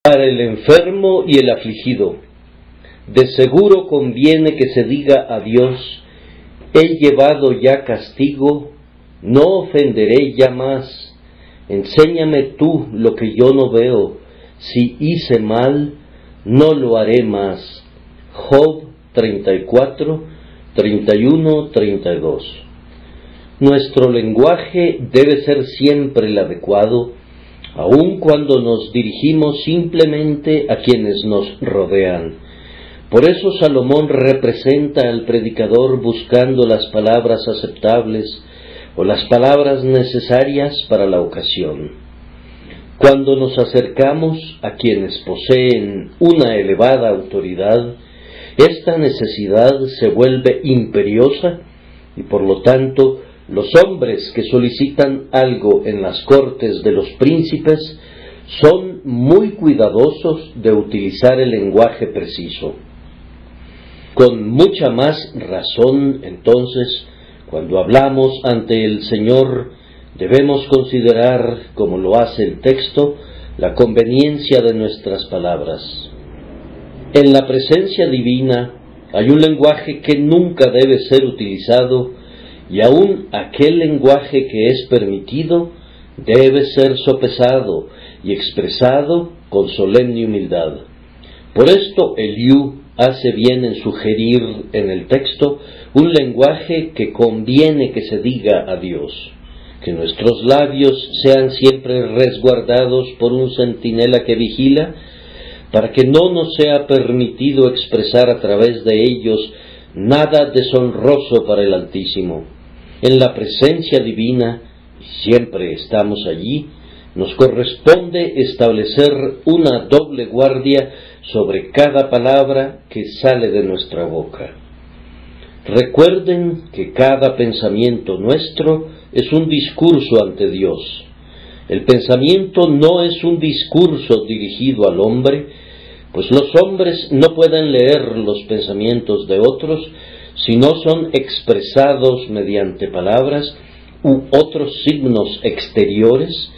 Para el enfermo y el afligido, de seguro conviene que se diga a Dios: he llevado ya castigo, no ofenderé ya más. Enséñame tú lo que yo no veo, si hice mal, no lo haré más. Job 34, 31, 32. Nuestro lenguaje debe ser siempre el adecuado, aun cuando nos dirigimos simplemente a quienes nos rodean. Por eso Salomón representa al predicador buscando las palabras aceptables o las palabras necesarias para la ocasión. Cuando nos acercamos a quienes poseen una elevada autoridad, esta necesidad se vuelve imperiosa y por lo tanto los hombres que solicitan algo en las cortes de los príncipes son muy cuidadosos de utilizar el lenguaje preciso. Con mucha más razón, entonces, cuando hablamos ante el Señor, debemos considerar, como lo hace el texto, la conveniencia de nuestras palabras. En la presencia divina hay un lenguaje que nunca debe ser utilizado, y aún aquel lenguaje que es permitido debe ser sopesado y expresado con solemne humildad. Por esto Eliú hace bien en sugerir en el texto un lenguaje que conviene que se diga a Dios, que nuestros labios sean siempre resguardados por un centinela que vigila, para que no nos sea permitido expresar a través de ellos nada deshonroso para el Altísimo. En la presencia divina, y siempre estamos allí, nos corresponde establecer una doble guardia sobre cada palabra que sale de nuestra boca. Recuerden que cada pensamiento nuestro es un discurso ante Dios. El pensamiento no es un discurso dirigido al hombre, pues los hombres no pueden leer los pensamientos de otros si no son expresados mediante palabras u otros signos exteriores,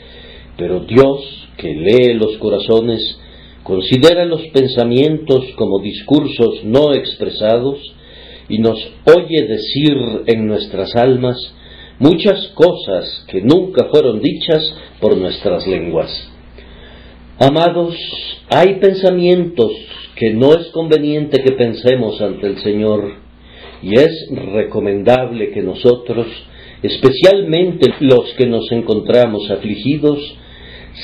pero Dios, que lee los corazones, considera los pensamientos como discursos no expresados y nos oye decir en nuestras almas muchas cosas que nunca fueron dichas por nuestras lenguas. Amados, hay pensamientos que no es conveniente que pensemos ante el Señor, y es recomendable que nosotros, especialmente los que nos encontramos afligidos,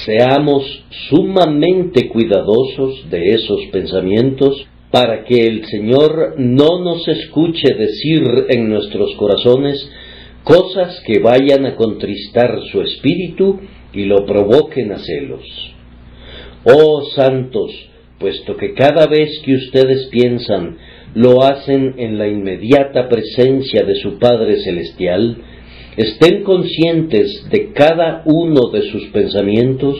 seamos sumamente cuidadosos de esos pensamientos para que el Señor no nos escuche decir en nuestros corazones cosas que vayan a contristar su espíritu y lo provoquen a celos. Oh santos, puesto que cada vez que ustedes piensan, lo hacen en la inmediata presencia de su Padre Celestial, estén conscientes de cada uno de sus pensamientos,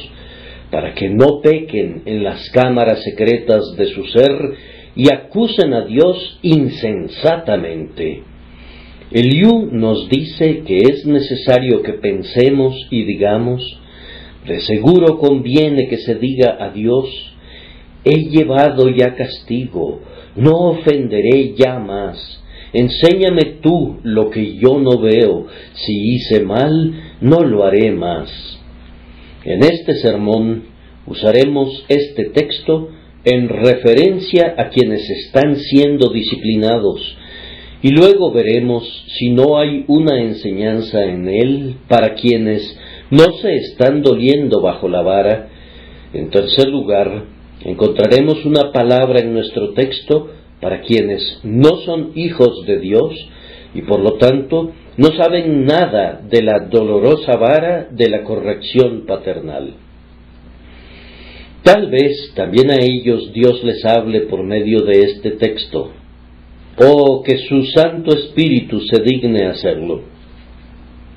para que no pequen en las cámaras secretas de su ser y acusen a Dios insensatamente. Eliú nos dice que es necesario que pensemos y digamos: de seguro conviene que se diga a Dios: he llevado ya castigo, no ofenderé ya más. Enséñame tú lo que yo no veo, si hice mal, no lo haré más. En este sermón usaremos este texto en referencia a quienes están siendo disciplinados, y luego veremos si no hay una enseñanza en él para quienes no se están doliendo bajo la vara. En tercer lugar, encontraremos una palabra en nuestro texto para quienes no son hijos de Dios y por lo tanto no saben nada de la dolorosa vara de la corrección paternal. Tal vez también a ellos Dios les hable por medio de este texto, o que su Santo Espíritu se digne hacerlo.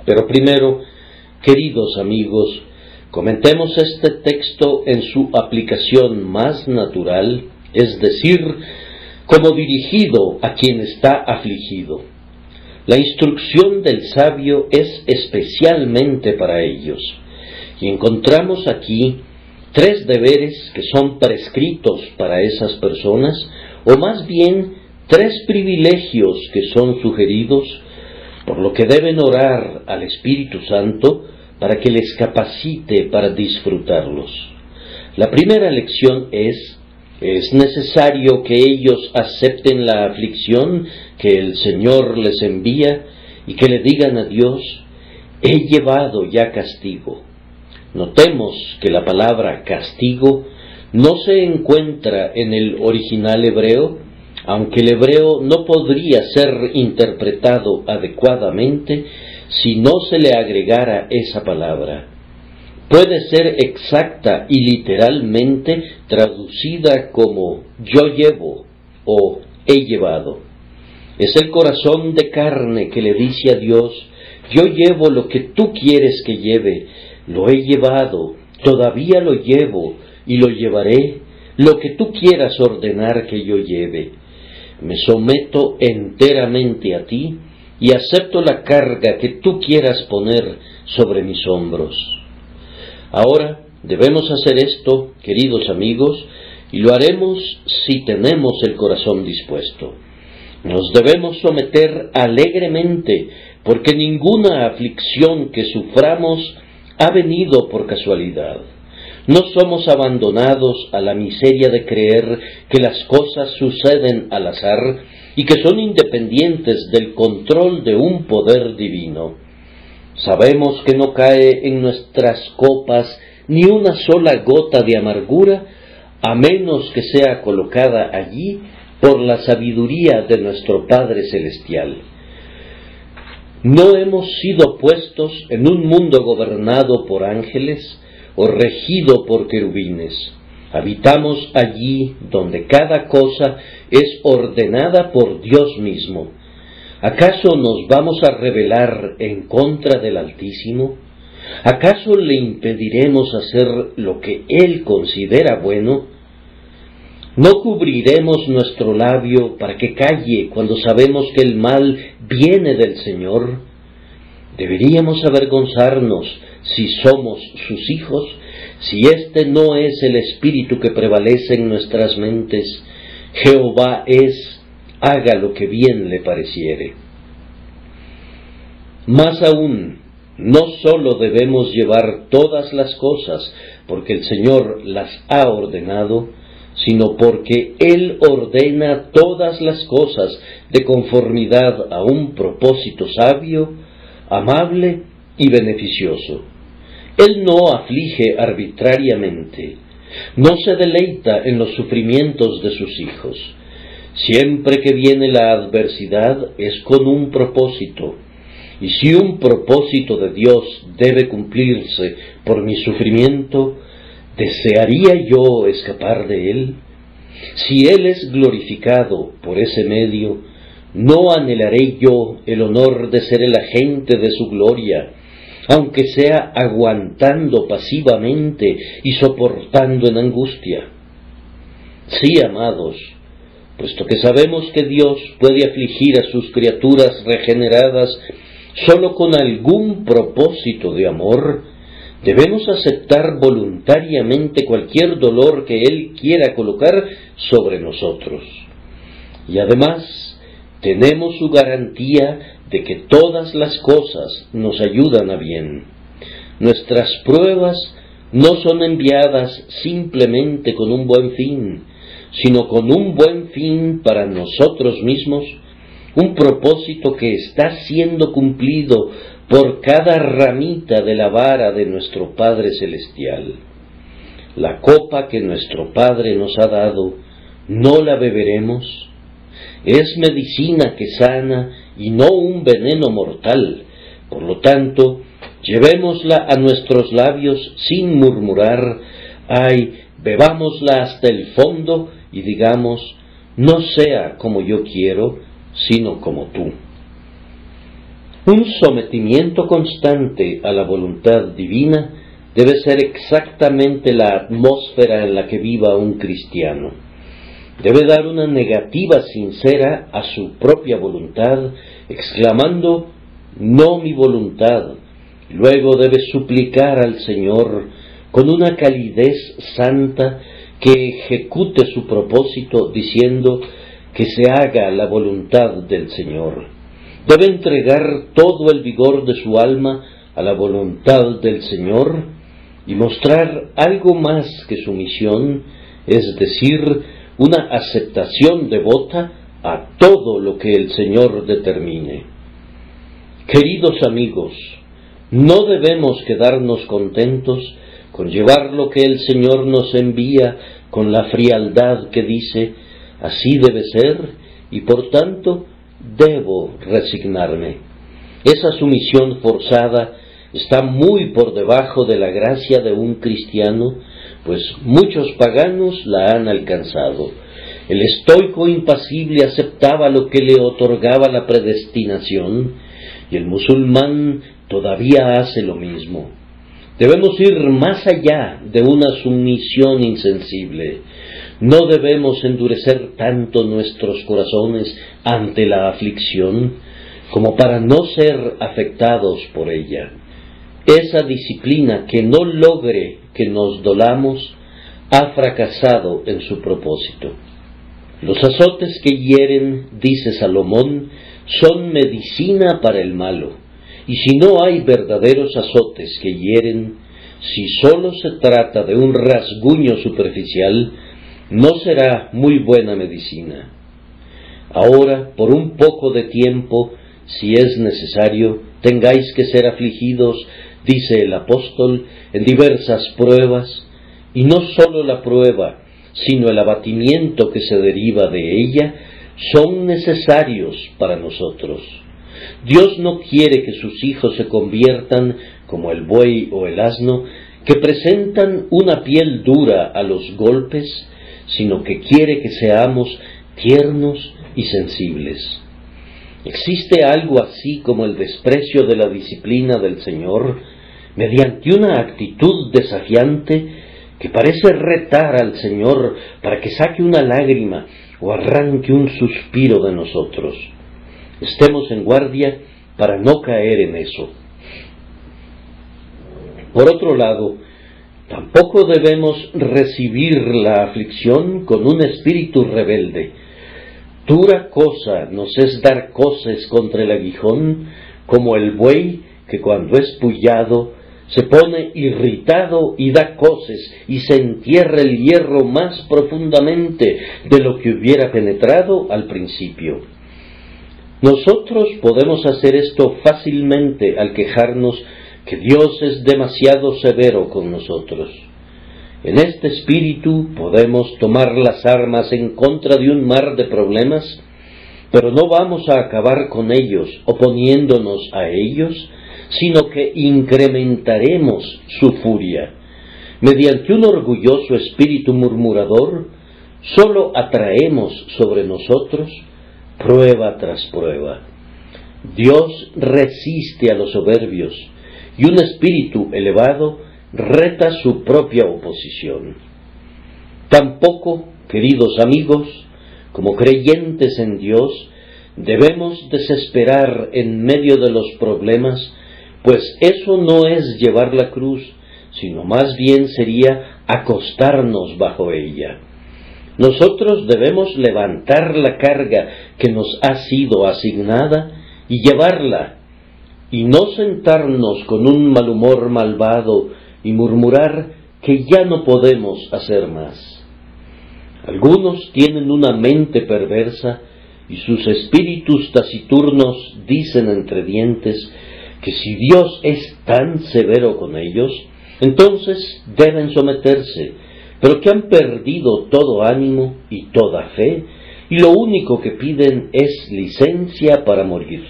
Pero primero, queridos amigos, comentemos este texto en su aplicación más natural, es decir, como dirigido a quien está afligido. La instrucción del sabio es especialmente para ellos, y encontramos aquí 3 deberes que son prescritos para esas personas, o más bien 3 privilegios que son sugeridos, por lo que deben orar al Espíritu Santo para que les capacite para disfrutarlos. La primera lección es necesario que ellos acepten la aflicción que el Señor les envía y que le digan a Dios: he llevado ya castigo. Notemos que la palabra castigo no se encuentra en el original hebreo, aunque el hebreo no podría ser interpretado adecuadamente si no se le agregara esa palabra. Puede ser exacta y literalmente traducida como yo llevo o he llevado. Es el corazón de carne que le dice a Dios: yo llevo lo que tú quieres que lleve, lo he llevado, todavía lo llevo y lo llevaré, lo que tú quieras ordenar que yo lleve. Me someto enteramente a ti y acepto la carga que tú quieras poner sobre mis hombros. Ahora debemos hacer esto, queridos amigos, y lo haremos si tenemos el corazón dispuesto. Nos debemos someter alegremente, porque ninguna aflicción que suframos ha venido por casualidad. No somos abandonados a la miseria de creer que las cosas suceden al azar y que son independientes del control de un poder divino. Sabemos que no cae en nuestras copas ni una sola gota de amargura, a menos que sea colocada allí por la sabiduría de nuestro Padre Celestial. No hemos sido puestos en un mundo gobernado por ángeles o regido por querubines. Habitamos allí donde cada cosa es ordenada por Dios mismo. ¿Acaso nos vamos a rebelar en contra del Altísimo? ¿Acaso le impediremos hacer lo que Él considera bueno? ¿No cubriremos nuestro labio para que calle cuando sabemos que el mal viene del Señor? ¿Deberíamos avergonzarnos si somos sus hijos, si este no es el espíritu que prevalece en nuestras mentes? Jehová es, haga lo que bien le pareciere. Más aún, no sólo debemos llevar todas las cosas porque el Señor las ha ordenado, sino porque Él ordena todas las cosas de conformidad a un propósito sabio, amable y beneficioso. Él no aflige arbitrariamente, no se deleita en los sufrimientos de sus hijos. Siempre que viene la adversidad es con un propósito, y si un propósito de Dios debe cumplirse por mi sufrimiento, ¿desearía yo escapar de él? Si Él es glorificado por ese medio, ¿no anhelaré yo el honor de ser el agente de su gloria, aunque sea aguantando pasivamente y soportando en angustia? Sí, amados, puesto que sabemos que Dios puede afligir a sus criaturas regeneradas solo con algún propósito de amor, debemos aceptar voluntariamente cualquier dolor que Él quiera colocar sobre nosotros. Y además, tenemos su garantía de que todas las cosas nos ayudan a bien. Nuestras pruebas no son enviadas simplemente con un buen fin, sino con un buen fin para nosotros mismos, un propósito que está siendo cumplido por cada ramita de la vara de nuestro Padre Celestial. La copa que nuestro Padre nos ha dado, ¿no la beberemos? Es medicina que sana y no un veneno mortal. Por lo tanto, llevémosla a nuestros labios sin murmurar, bebámosla hasta el fondo y digamos: no sea como yo quiero, sino como tú. Un sometimiento constante a la voluntad divina debe ser exactamente la atmósfera en la que viva un cristiano. Debe dar una negativa sincera a su propia voluntad, exclamando: no mi voluntad. Luego debe suplicar al Señor con una calidez santa que ejecute su propósito diciendo que se haga la voluntad del Señor. Debe entregar todo el vigor de su alma a la voluntad del Señor y mostrar algo más que sumisión, es decir, una aceptación devota a todo lo que el Señor determine. Queridos amigos, no debemos quedarnos contentos con llevar lo que el Señor nos envía con la frialdad que dice, así debe ser, y por tanto debo resignarme. Esa sumisión forzada está muy por debajo de la gracia de un cristiano, pues muchos paganos la han alcanzado. El estoico impasible aceptaba lo que le otorgaba la predestinación, y el musulmán todavía hace lo mismo. Debemos ir más allá de una sumisión insensible. No debemos endurecer tanto nuestros corazones ante la aflicción como para no ser afectados por ella. Esa disciplina que no logre que nos dolamos ha fracasado en su propósito. Los azotes que hieren, dice Salomón, son medicina para el malo. Y si no hay verdaderos azotes que hieren, si sólo se trata de un rasguño superficial, no será muy buena medicina. Ahora, por un poco de tiempo, si es necesario, tengáis que ser afligidos, dice el apóstol, en diversas pruebas, y no sólo la prueba, sino el abatimiento que se deriva de ella, son necesarios para nosotros. Dios no quiere que sus hijos se conviertan como el buey o el asno, que presentan una piel dura a los golpes, sino que quiere que seamos tiernos y sensibles. ¿Existe algo así como el desprecio de la disciplina del Señor, mediante una actitud desafiante que parece retar al Señor para que saque una lágrima o arranque un suspiro de nosotros? Estemos en guardia para no caer en eso. Por otro lado, tampoco debemos recibir la aflicción con un espíritu rebelde. Dura cosa nos es dar coces contra el aguijón, como el buey que cuando es pullado se pone irritado y da coces y se entierra el hierro más profundamente de lo que hubiera penetrado al principio. Nosotros podemos hacer esto fácilmente al quejarnos que Dios es demasiado severo con nosotros. En este espíritu podemos tomar las armas en contra de un mar de problemas, pero no vamos a acabar con ellos oponiéndonos a ellos, sino que incrementaremos su furia. Mediante un orgulloso espíritu murmurador, solo atraemos sobre nosotros prueba tras prueba. Dios resiste a los soberbios, y un espíritu elevado reta su propia oposición. Tampoco, queridos amigos, como creyentes en Dios, debemos desesperar en medio de los problemas, pues eso no es llevar la cruz, sino más bien sería acostarnos bajo ella. Nosotros debemos levantar la carga que nos ha sido asignada y llevarla, y no sentarnos con un mal humor malvado y murmurar que ya no podemos hacer más. Algunos tienen una mente perversa y sus espíritus taciturnos dicen entre dientes que si Dios es tan severo con ellos, entonces deben someterse, pero que han perdido todo ánimo y toda fe, y lo único que piden es licencia para morir.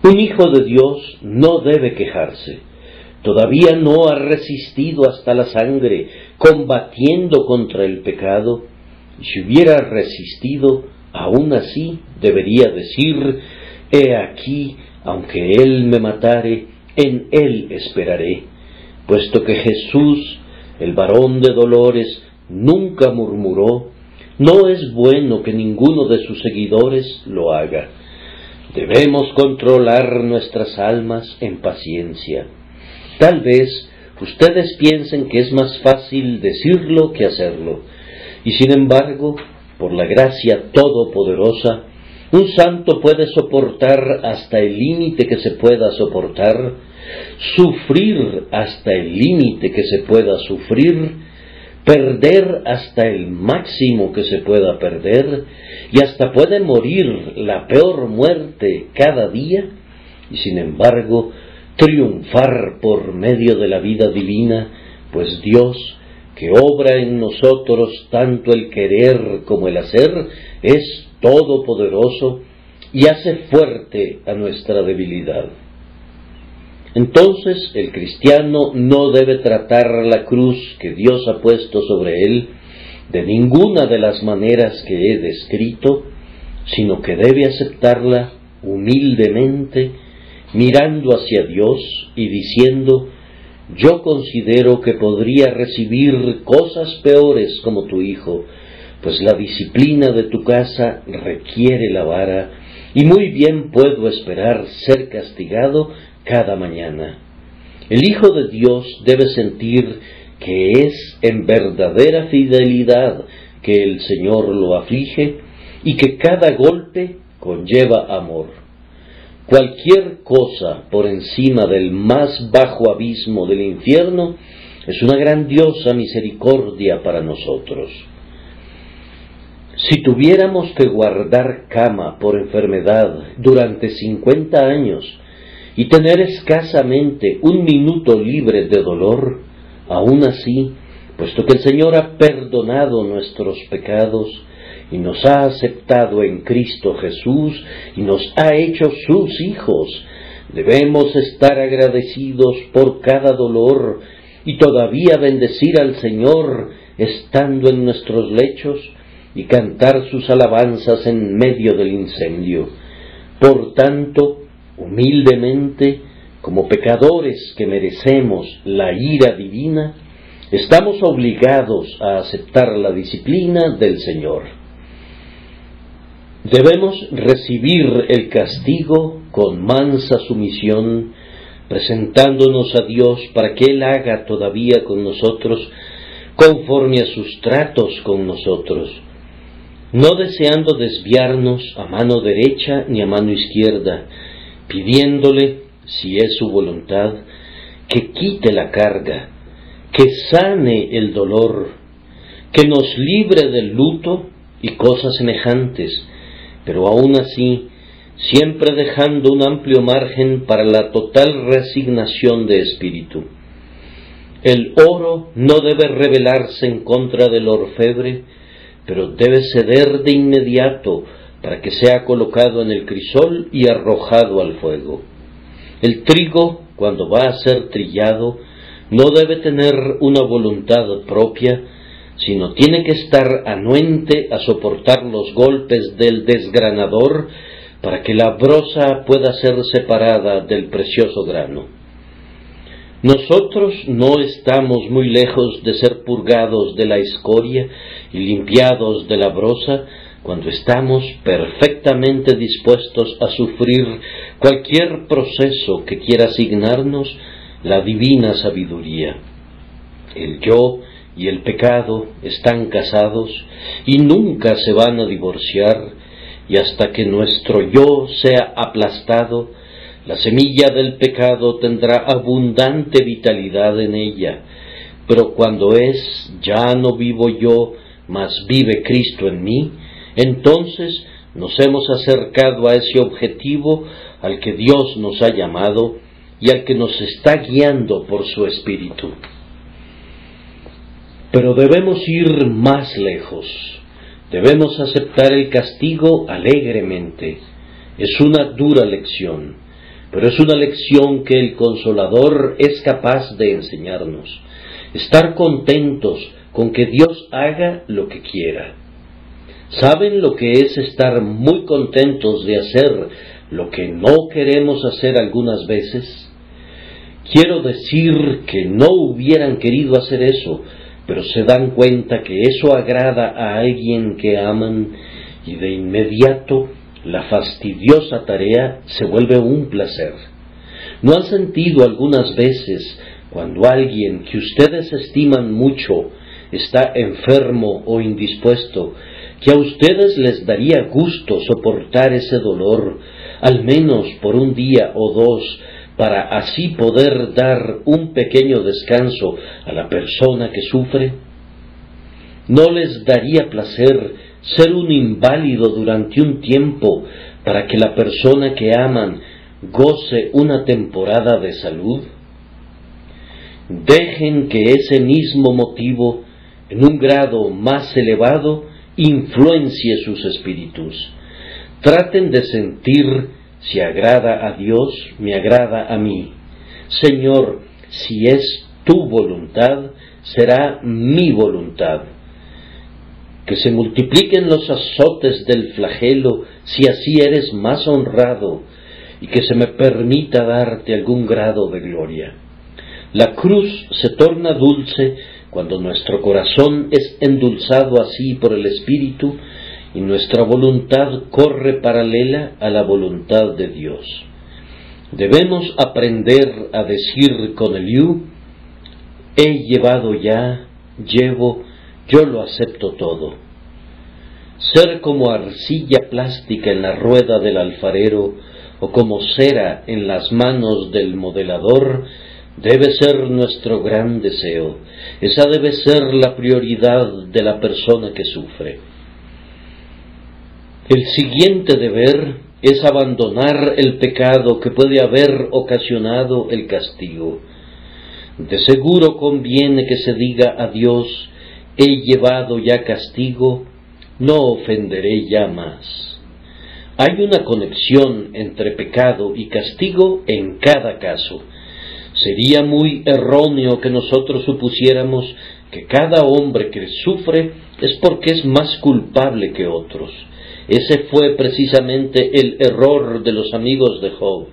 Un hijo de Dios no debe quejarse. Todavía no ha resistido hasta la sangre, combatiendo contra el pecado, y si hubiera resistido, aún así debería decir: he aquí, aunque él me matare, en él esperaré, puesto que Jesús, el varón de dolores, nunca murmuró. No es bueno que ninguno de sus seguidores lo haga. Debemos controlar nuestras almas en paciencia. Tal vez ustedes piensen que es más fácil decirlo que hacerlo. Y sin embargo, por la gracia todopoderosa, un santo puede soportar hasta el límite que se pueda soportar, sufrir hasta el límite que se pueda sufrir, perder hasta el máximo que se pueda perder, y hasta puede morir la peor muerte cada día, y sin embargo triunfar por medio de la vida divina, pues Dios, que obra en nosotros tanto el querer como el hacer, es todopoderoso y hace fuerte a nuestra debilidad. Entonces el cristiano no debe tratar la cruz que Dios ha puesto sobre él de ninguna de las maneras que he descrito, sino que debe aceptarla humildemente, mirando hacia Dios y diciendo: yo considero que podría recibir cosas peores como tu hijo, pues la disciplina de tu casa requiere la vara, y muy bien puedo esperar ser castigado cada mañana. El Hijo de Dios debe sentir que es en verdadera fidelidad que el Señor lo aflige y que cada golpe conlleva amor. Cualquier cosa por encima del más bajo abismo del infierno es una grandiosa misericordia para nosotros. Si tuviéramos que guardar cama por enfermedad durante 50 años y tener escasamente un minuto libre de dolor, aún así, puesto que el Señor ha perdonado nuestros pecados y nos ha aceptado en Cristo Jesús y nos ha hecho sus hijos, debemos estar agradecidos por cada dolor y todavía bendecir al Señor estando en nuestros lechos y cantar sus alabanzas en medio del incendio. Por tanto, humildemente, como pecadores que merecemos la ira divina, estamos obligados a aceptar la disciplina del Señor. Debemos recibir el castigo con mansa sumisión, presentándonos a Dios para que Él haga todavía con nosotros conforme a sus tratos con nosotros, no deseando desviarnos a mano derecha ni a mano izquierda, pidiéndole, si es su voluntad, que quite la carga, que sane el dolor, que nos libre del luto y cosas semejantes, pero aún así, siempre dejando un amplio margen para la total resignación de espíritu. El oro no debe rebelarse en contra del orfebre, pero debe ceder de inmediato para que sea colocado en el crisol y arrojado al fuego. El trigo, cuando va a ser trillado, no debe tener una voluntad propia, sino tiene que estar anuente a soportar los golpes del desgranador para que la broza pueda ser separada del precioso grano. Nosotros no estamos muy lejos de ser purgados de la escoria y limpiados de la broza cuando estamos perfectamente dispuestos a sufrir cualquier proceso que quiera asignarnos la divina sabiduría. El yo y el pecado están casados y nunca se van a divorciar, y hasta que nuestro yo sea aplastado, la semilla del pecado tendrá abundante vitalidad en ella, pero cuando ya no vivo yo, mas vive Cristo en mí, entonces nos hemos acercado a ese objetivo al que Dios nos ha llamado y al que nos está guiando por su Espíritu. Pero debemos ir más lejos, debemos aceptar el castigo alegremente. Es una dura lección, pero es una lección que el Consolador es capaz de enseñarnos. Estar contentos con que Dios haga lo que quiera. ¿Saben lo que es estar muy contentos de hacer lo que no queremos hacer algunas veces? Quiero decir que no hubieran querido hacer eso, pero se dan cuenta que eso agrada a alguien que aman y de inmediato la fastidiosa tarea se vuelve un placer. ¿No han sentido algunas veces Cuando alguien que ustedes estiman mucho está enfermo o indispuesto, que a ustedes les daría gusto soportar ese dolor, al menos por un día o dos, para así poder dar un pequeño descanso a la persona que sufre. ¿No les daría placer ser un inválido durante un tiempo para que la persona que aman goce una temporada de salud? Dejen que ese mismo motivo, en un grado más elevado, influencie sus espíritus. Traten de sentir si agrada a Dios, me agrada a mí. Señor, si es tu voluntad, será mi voluntad. Que se multipliquen los azotes del flagelo, si así eres más honrado, y que se me permita darte algún grado de gloria. La cruz se torna dulce cuando nuestro corazón es endulzado así por el Espíritu y nuestra voluntad corre paralela a la voluntad de Dios. Debemos aprender a decir con Eliú: he llevado ya, llevo, yo lo acepto todo. Ser como arcilla plástica en la rueda del alfarero o como cera en las manos del modelador debe ser nuestro gran deseo. Esa debe ser la prioridad de la persona que sufre. El siguiente deber es abandonar el pecado que puede haber ocasionado el castigo. De seguro conviene que se diga a Dios: he llevado ya castigo, no ofenderé ya más. Hay una conexión entre pecado y castigo en cada caso. Sería muy erróneo que nosotros supusiéramos que cada hombre que sufre es porque es más culpable que otros. Ese fue precisamente el error de los amigos de Job,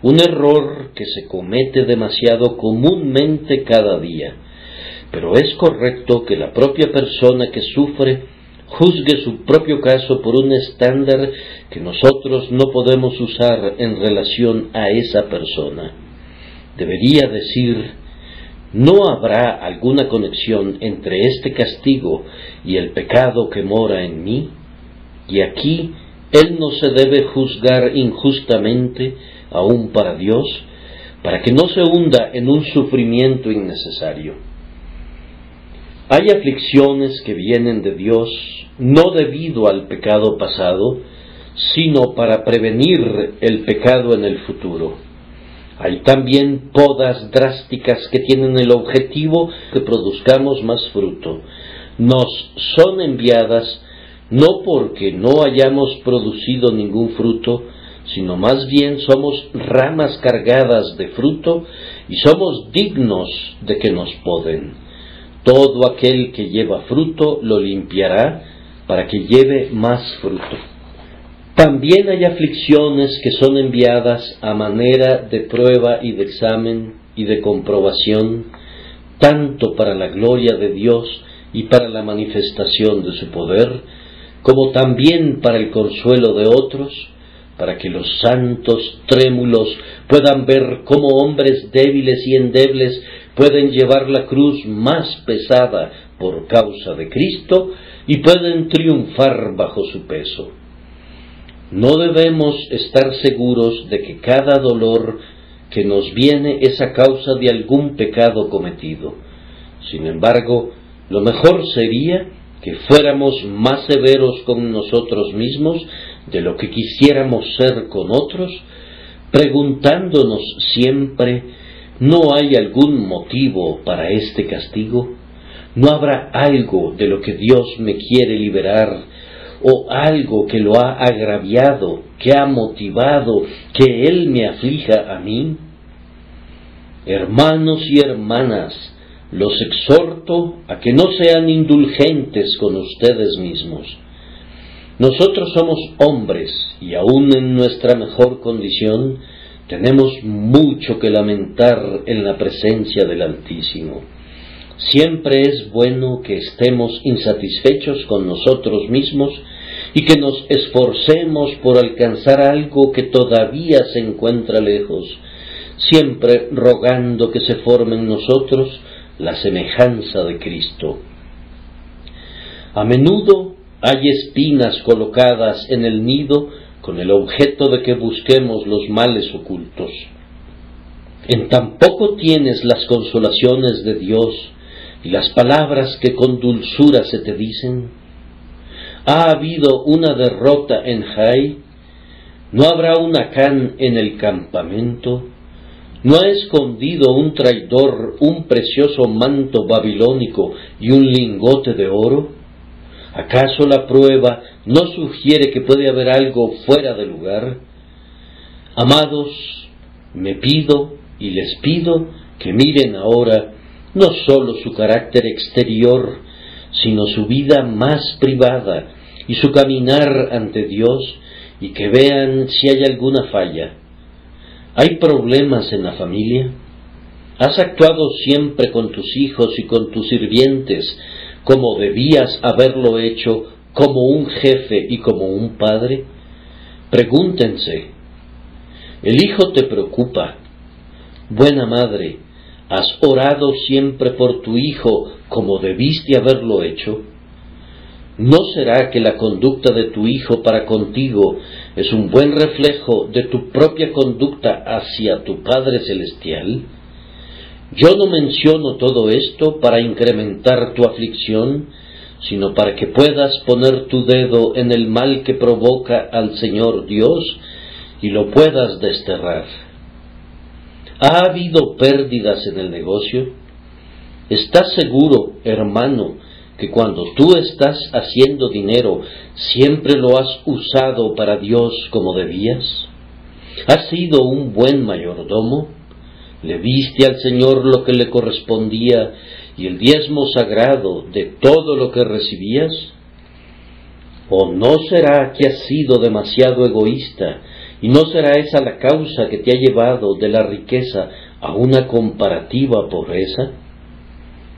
un error que se comete demasiado comúnmente cada día. Pero es correcto que la propia persona que sufre juzgue su propio caso por un estándar que nosotros no podemos usar en relación a esa persona. Debería decir: ¿no habrá alguna conexión entre este castigo y el pecado que mora en mí? Y aquí él no se debe juzgar injustamente, aún para Dios, para que no se hunda en un sufrimiento innecesario. Hay aflicciones que vienen de Dios no debido al pecado pasado, sino para prevenir el pecado en el futuro. Hay también podas drásticas que tienen el objetivo que produzcamos más fruto. Nos son enviadas no porque no hayamos producido ningún fruto, sino más bien somos ramas cargadas de fruto y somos dignos de que nos poden. Todo aquel que lleva fruto lo limpiará para que lleve más fruto. También hay aflicciones que son enviadas a manera de prueba y de examen y de comprobación, tanto para la gloria de Dios y para la manifestación de su poder, como también para el consuelo de otros, para que los santos trémulos puedan ver cómo hombres débiles y endebles pueden llevar la cruz más pesada por causa de Cristo y pueden triunfar bajo su peso. No debemos estar seguros de que cada dolor que nos viene es a causa de algún pecado cometido. Sin embargo, lo mejor sería que fuéramos más severos con nosotros mismos de lo que quisiéramos ser con otros, preguntándonos siempre: ¿no hay algún motivo para este castigo? ¿No habrá algo de lo que Dios me quiere liberar, o algo que lo ha agraviado, que ha motivado que Él me aflija a mí? Hermanos y hermanas, los exhorto a que no sean indulgentes con ustedes mismos. Nosotros somos hombres y aún en nuestra mejor condición tenemos mucho que lamentar en la presencia del Altísimo. Siempre es bueno que estemos insatisfechos con nosotros mismos y que nos esforcemos por alcanzar algo que todavía se encuentra lejos. siempre rogando que se forme en nosotros la semejanza de Cristo. A menudo hay espinas colocadas en el nido con el objeto de que busquemos los males ocultos. En tan poco tienes las consolaciones de Dios y las palabras que con dulzura se te dicen. ¿Ha habido una derrota en Jai? ¿No habrá un Acán en el campamento? ¿No ha escondido un traidor un precioso manto babilónico y un lingote de oro? ¿Acaso la prueba no sugiere que puede haber algo fuera de lugar? Amados, me pido y les pido que miren ahora no sólo su carácter exterior, sino su vida más privada y su caminar ante Dios, y que vean si hay alguna falla. ¿Hay problemas en la familia? ¿Has actuado siempre con tus hijos y con tus sirvientes como debías haberlo hecho, como un jefe y como un padre? Pregúntense. El hijo te preocupa. Buena madre, ¿has orado siempre por tu hijo como debiste haberlo hecho? ¿No será que la conducta de tu hijo para contigo es un buen reflejo de tu propia conducta hacia tu Padre Celestial? Yo no menciono todo esto para incrementar tu aflicción, sino para que puedas poner tu dedo en el mal que provoca al Señor Dios y lo puedas desterrar. ¿Ha habido pérdidas en el negocio? ¿Estás seguro, hermano, que cuando tú estás haciendo dinero, siempre lo has usado para Dios como debías? ¿Has sido un buen mayordomo? ¿Le diste al Señor lo que le correspondía y el diezmo sagrado de todo lo que recibías? ¿O no será que has sido demasiado egoísta y no será esa la causa que te ha llevado de la riqueza a una comparativa pobreza?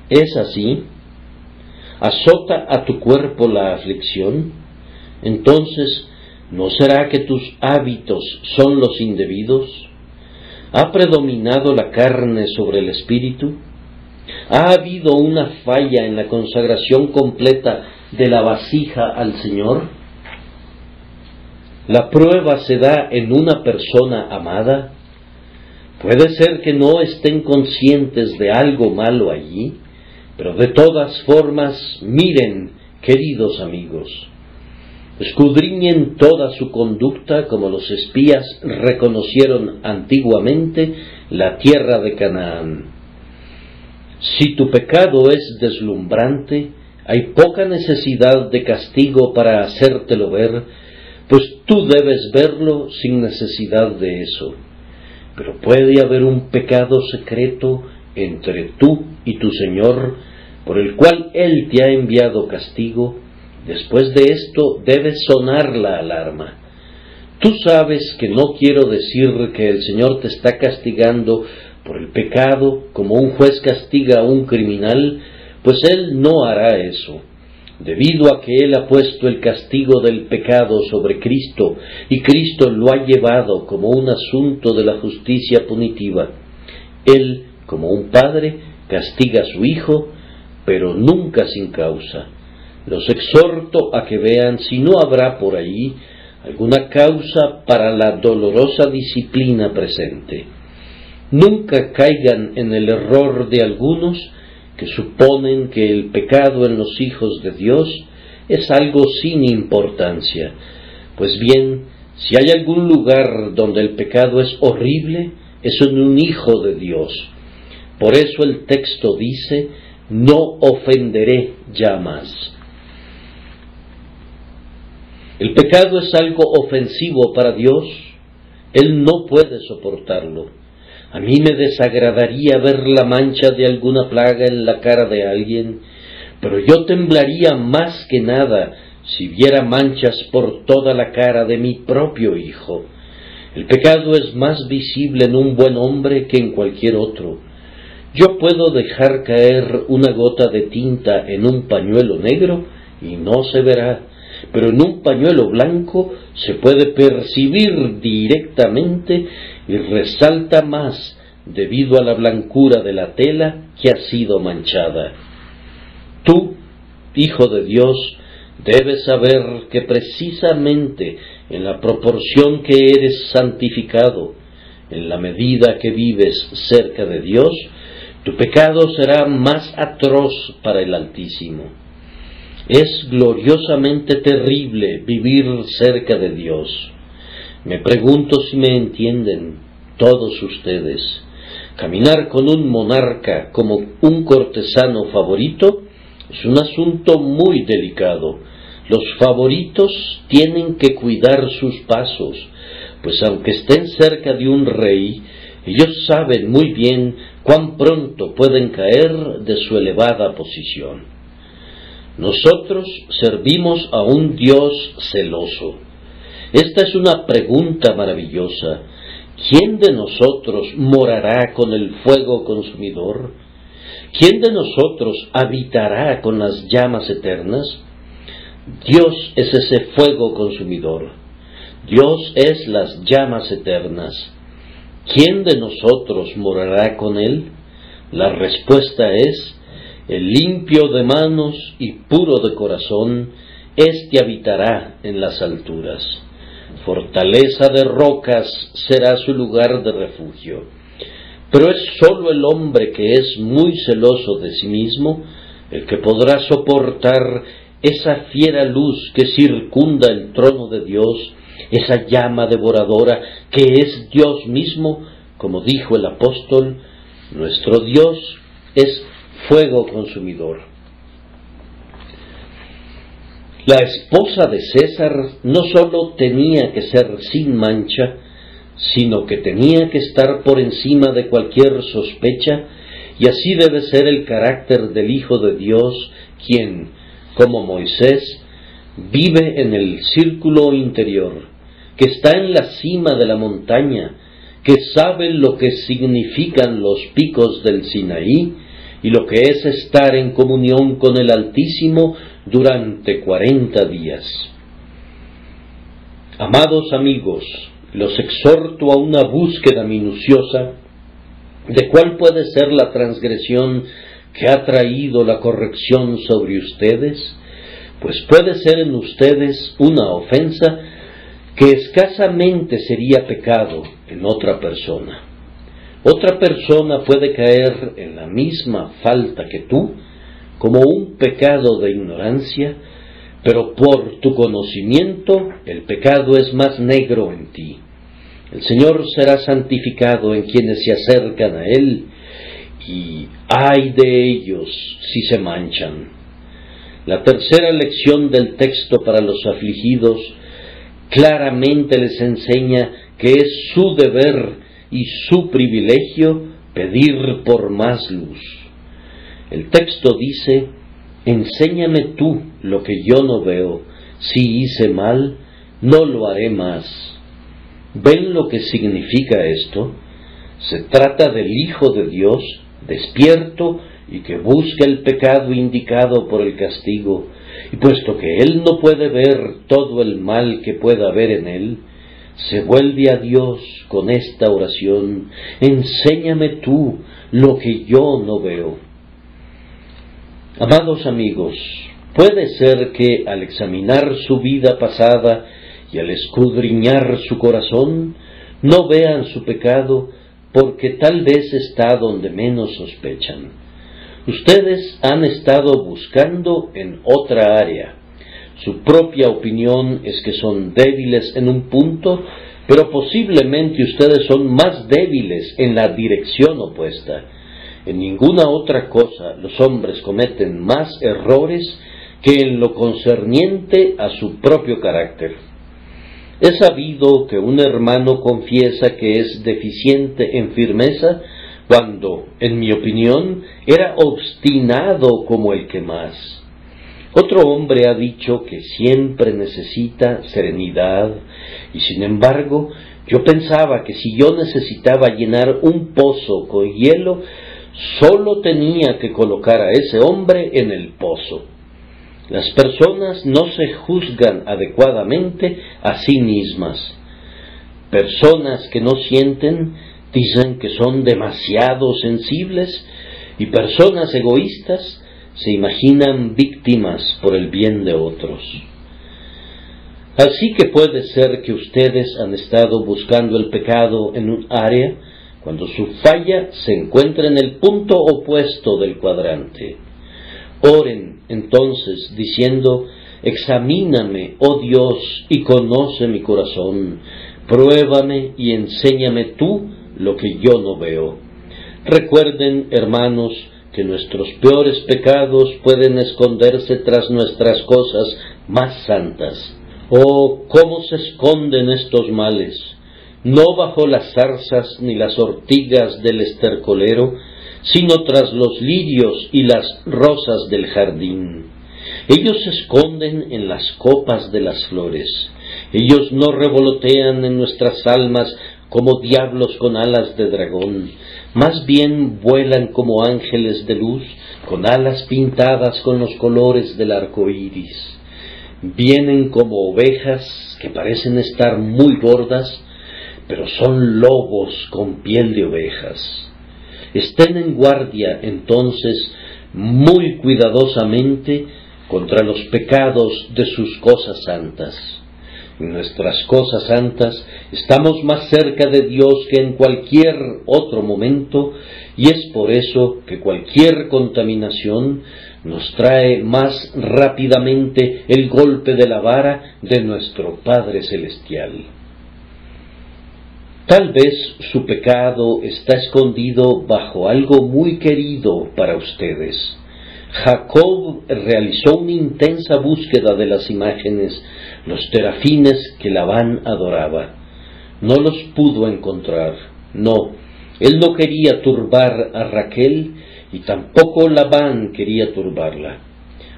¿Es así? ¿Azota a tu cuerpo la aflicción? Entonces, ¿no será que tus hábitos son los indebidos? ¿Ha predominado la carne sobre el espíritu? ¿Ha habido una falla en la consagración completa de la vasija al Señor? ¿La prueba se da en una persona amada? Puede ser que no estén conscientes de algo malo allí, pero de todas formas, miren, queridos amigos, escudriñen toda su conducta como los espías reconocieron antiguamente la tierra de Canaán. Si tu pecado es deslumbrante, hay poca necesidad de castigo para hacértelo ver, pues tú debes verlo sin necesidad de eso. Pero puede haber un pecado secreto entre tú y tu Señor, por el cual Él te ha enviado castigo. Después de esto debe sonar la alarma. Tú sabes que no quiero decir que el Señor te está castigando por el pecado como un juez castiga a un criminal, pues Él no hará eso. Debido a que Él ha puesto el castigo del pecado sobre Cristo, y Cristo lo ha llevado como un asunto de la justicia punitiva. Él, como un padre, castiga a su hijo, pero nunca sin causa. Los exhorto a que vean si no habrá por ahí alguna causa para la dolorosa disciplina presente. Nunca caigan en el error de algunos que suponen que el pecado en los hijos de Dios es algo sin importancia. Pues bien, si hay algún lugar donde el pecado es horrible, es en un hijo de Dios. Por eso el texto dice: no ofenderé ya más. El pecado es algo ofensivo para Dios. Él no puede soportarlo. A mí me desagradaría ver la mancha de alguna plaga en la cara de alguien, pero yo temblaría más que nada si viera manchas por toda la cara de mi propio hijo. El pecado es más visible en un buen hombre que en cualquier otro. Yo puedo dejar caer una gota de tinta en un pañuelo negro y no se verá, pero en un pañuelo blanco se puede percibir directamente y resalta más debido a la blancura de la tela que ha sido manchada. Tú, Hijo de Dios, debes saber que precisamente en la proporción que eres santificado, en la medida que vives cerca de Dios, tu pecado será más atroz para el Altísimo. Es gloriosamente terrible vivir cerca de Dios. Me pregunto si me entienden todos ustedes. Caminar con un monarca como un cortesano favorito es un asunto muy delicado. Los favoritos tienen que cuidar sus pasos, pues aunque estén cerca de un rey, ellos saben muy bien cuán pronto pueden caer de su elevada posición. Nosotros servimos a un Dios celoso. Esta es una pregunta maravillosa. ¿Quién de nosotros morará con el fuego consumidor? ¿Quién de nosotros habitará con las llamas eternas? Dios es ese fuego consumidor. Dios es las llamas eternas. ¿Quién de nosotros morará con Él? La respuesta es: el limpio de manos y puro de corazón, éste habitará en las alturas. Fortaleza de rocas será su lugar de refugio. Pero es sólo el hombre que es muy celoso de sí mismo el que podrá soportar esa fiera luz que circunda el trono de Dios, esa llama devoradora que es Dios mismo, como dijo el apóstol: nuestro Dios es fuego consumidor. La esposa de César no sólo tenía que ser sin mancha, sino que tenía que estar por encima de cualquier sospecha, y así debe ser el carácter del Hijo de Dios, quien, como Moisés, vive en el círculo interior, que está en la cima de la montaña, que sabe lo que significan los picos del Sinaí y lo que es estar en comunión con el Altísimo durante 40 días. Amados amigos, los exhorto a una búsqueda minuciosa de cuál puede ser la transgresión que ha traído la corrección sobre ustedes, pues puede ser en ustedes una ofensa que escasamente sería pecado en otra persona. Otra persona puede caer en la misma falta que tú, como un pecado de ignorancia, pero por tu conocimiento el pecado es más negro en ti. El Señor será santificado en quienes se acercan a Él, y ay de ellos si se manchan. La tercera lección del texto para los afligidos claramente les enseña que es su deber y su privilegio pedir por más luz. El texto dice: enséñame tú lo que yo no veo, si hice mal, no lo haré más. ¿Ven lo que significa esto? Se trata del Hijo de Dios, despierto y que busca el pecado indicado por el castigo, y puesto que él no puede ver todo el mal que pueda haber en él, se vuelve a Dios con esta oración: enséñame tú lo que yo no veo. Amados amigos, puede ser que al examinar su vida pasada y al escudriñar su corazón, no vean su pecado porque tal vez está donde menos sospechan. Ustedes han estado buscando en otra área. Su propia opinión es que son débiles en un punto, pero posiblemente ustedes son más débiles en la dirección opuesta. En ninguna otra cosa los hombres cometen más errores que en lo concerniente a su propio carácter. He sabido que un hermano confiesa que es deficiente en firmeza cuando, en mi opinión, era obstinado como el que más. Otro hombre ha dicho que siempre necesita serenidad, y sin embargo, yo pensaba que si yo necesitaba llenar un pozo con hielo, solo tenía que colocar a ese hombre en el pozo. Las personas no se juzgan adecuadamente a sí mismas. Personas que no sienten dicen que son demasiado sensibles, y personas egoístas se imaginan víctimas por el bien de otros. Así que puede ser que ustedes han estado buscando el pecado en un área cuando su falla se encuentra en el punto opuesto del cuadrante. Oren entonces diciendo: examíname, oh Dios, y conoce mi corazón, pruébame y enséñame tú lo que yo no veo. Recuerden, hermanos, que nuestros peores pecados pueden esconderse tras nuestras cosas más santas. Oh, cómo se esconden estos males, no bajo las zarzas ni las ortigas del estercolero, sino tras los lirios y las rosas del jardín. Ellos se esconden en las copas de las flores. Ellos no revolotean en nuestras almas como diablos con alas de dragón, más bien vuelan como ángeles de luz, con alas pintadas con los colores del arco iris. Vienen como ovejas que parecen estar muy gordas, pero son lobos con piel de ovejas. Estén en guardia, entonces, muy cuidadosamente contra los pecados de sus cosas santas. En nuestras cosas santas estamos más cerca de Dios que en cualquier otro momento, y es por eso que cualquier contaminación nos trae más rápidamente el golpe de la vara de nuestro Padre Celestial. Tal vez su pecado está escondido bajo algo muy querido para ustedes. Jacob realizó una intensa búsqueda de las imágenes, los terafines que Labán adoraba. No los pudo encontrar. No, él no quería turbar a Raquel, y tampoco Labán quería turbarla.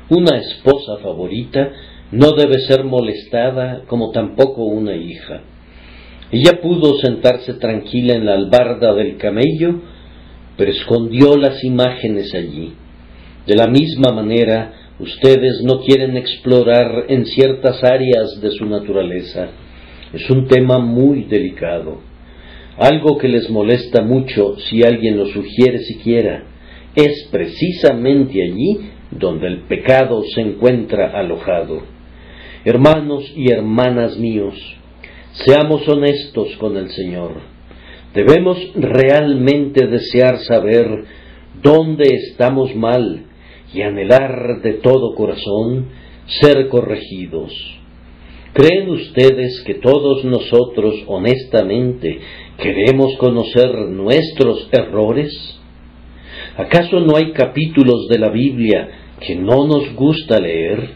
Una esposa favorita no debe ser molestada, como tampoco una hija. Ella pudo sentarse tranquila en la albarda del camello, pero escondió las imágenes allí. De la misma manera, ustedes no quieren explorar en ciertas áreas de su naturaleza. Es un tema muy delicado, algo que les molesta mucho si alguien lo sugiere siquiera. Es precisamente allí donde el pecado se encuentra alojado. Hermanos y hermanas míos, seamos honestos con el Señor. Debemos realmente desear saber dónde estamos mal y anhelar de todo corazón ser corregidos. ¿Creen ustedes que todos nosotros honestamente queremos conocer nuestros errores? ¿Acaso no hay capítulos de la Biblia que no nos gusta leer?